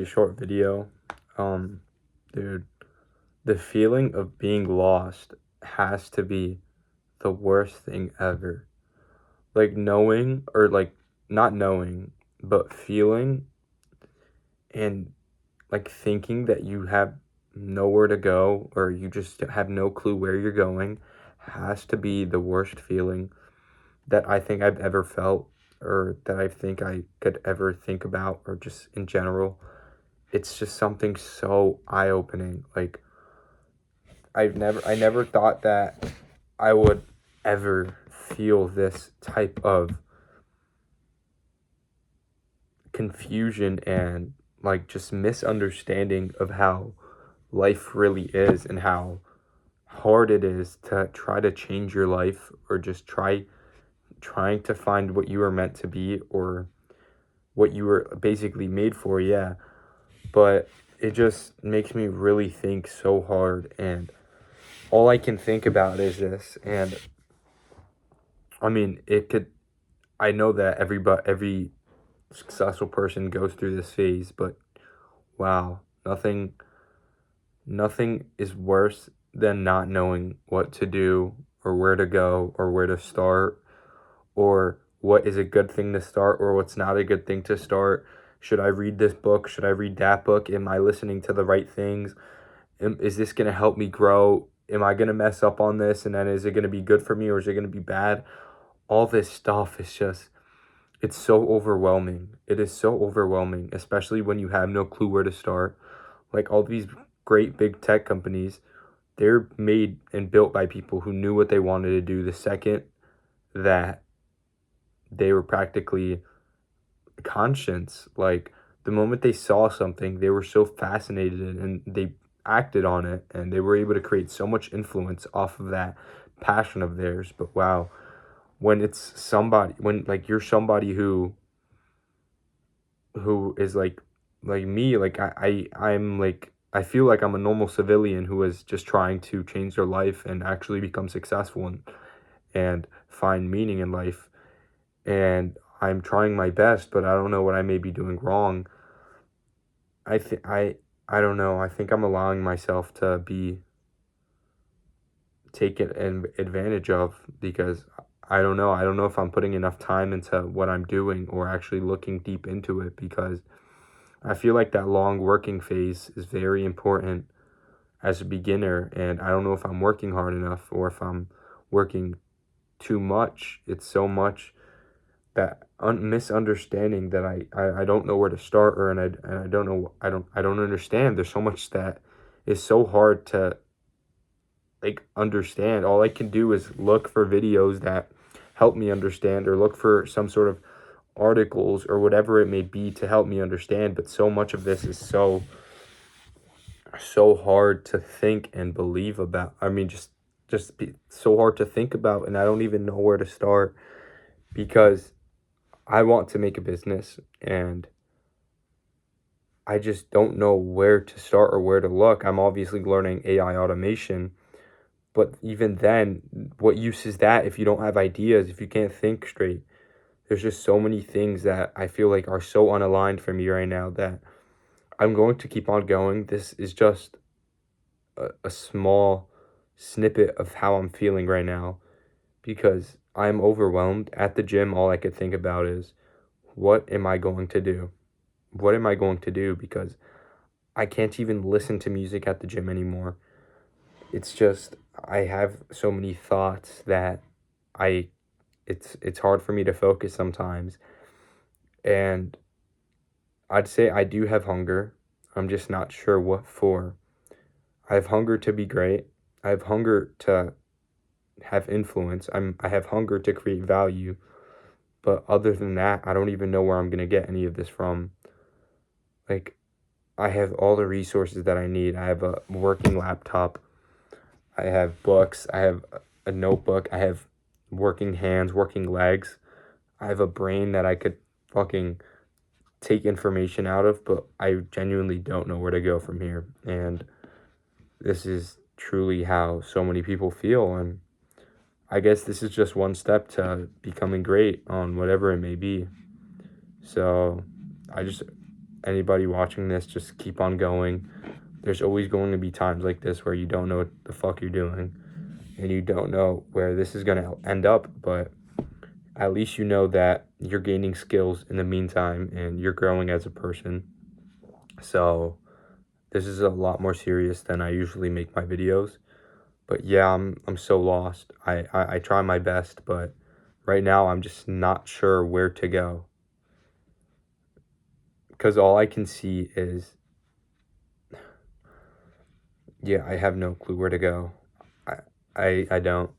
A short video. Dude, the feeling of being lost has to be the worst thing ever. Like knowing, or like not knowing, but feeling and like thinking that you have nowhere to go, or you just have no clue where you're going, has to be the worst feeling that I think I've ever felt, or that I think I could ever think about, or just in general. It's just something so eye-opening. Like I never thought that I would ever feel this type of confusion and like just misunderstanding of how life really is, and how hard it is to try to change your life, or just trying to find what you were meant to be, or what you were basically made for. Yeah, but it just makes me really think so hard, and all I can think about is this. And I mean, it could, I know that every successful person goes through this phase, but wow, nothing is worse than not knowing what to do, or where to go, or where to start, or what is a good thing to start, or what's not a good thing to start. Should I read this book? Should I read that book? Am I listening to the right things? Is this going to help me grow? Am I going to mess up on this? And then is it going to be good for me, or is it going to be bad? All this stuff is just, it's so overwhelming. It is so overwhelming, especially when you have no clue where to start. Like all these great big tech companies, they're made and built by people who knew what they wanted to do the second that they were practically conscious. Like the moment they saw something, they were so fascinated, and they acted on it, and they were able to create so much influence off of that passion of theirs. But wow, when it's somebody, when like you're somebody who is like me, like I'm like, I feel like I'm a normal civilian who is just trying to change their life and actually become successful, and find meaning in life. And I'm trying my best, but I don't know what I may be doing wrong. I think I don't know. I think I'm allowing myself to be taken advantage of, because I don't know. I don't know if I'm putting enough time into what I'm doing, or actually looking deep into it, because I feel like that long working phase is very important as a beginner, and I don't know if I'm working hard enough, or if I'm working too much. It's so much that misunderstanding that I don't know where to start, or and I don't know, I don't understand. There's so much that is so hard to like understand. All I can do is look for videos that help me understand, or look for some sort of articles or whatever it may be to help me understand. But so much of this is so hard to think and believe about. I mean, so hard to think about, and I don't even know where to start, because I want to make a business, and I just don't know where to start or where to look. I'm obviously learning AI automation, but even then, what use is that if you don't have ideas, if you can't think straight? There's just so many things that I feel like are so unaligned for me right now, that I'm going to keep on going. This is just a small snippet of how I'm feeling right now, because I'm overwhelmed. At the gym, all I could think about is, what am I going to do? What am I going to do? Because I can't even listen to music at the gym anymore. It's just, I have so many thoughts that I it's hard for me to focus sometimes. And I'd say I do have hunger. I'm just not sure what for. I have hunger to be great. I have hunger to have influence. I have hunger to create value. But other than that, I don't even know where I'm going to get any of this from. Like, I have all the resources that I need. I have a working laptop. I have books. I have a notebook. I have working hands, working legs. I have a brain that I could fucking take information out of, but I genuinely don't know where to go from here. And this is truly how so many people feel. And I guess this is just one step to becoming great on whatever it may be. So I just anybody watching this, just keep on going. There's always going to be times like this where you don't know what the fuck you're doing and you don't know where this is going to end up, but at least you know that you're gaining skills in the meantime and you're growing as a person. So this is a lot more serious than I usually make my videos. But yeah, I'm so lost. I try my best, but right now I'm just not sure where to go. Because all I can see is, yeah, I have no clue where to go. I don't.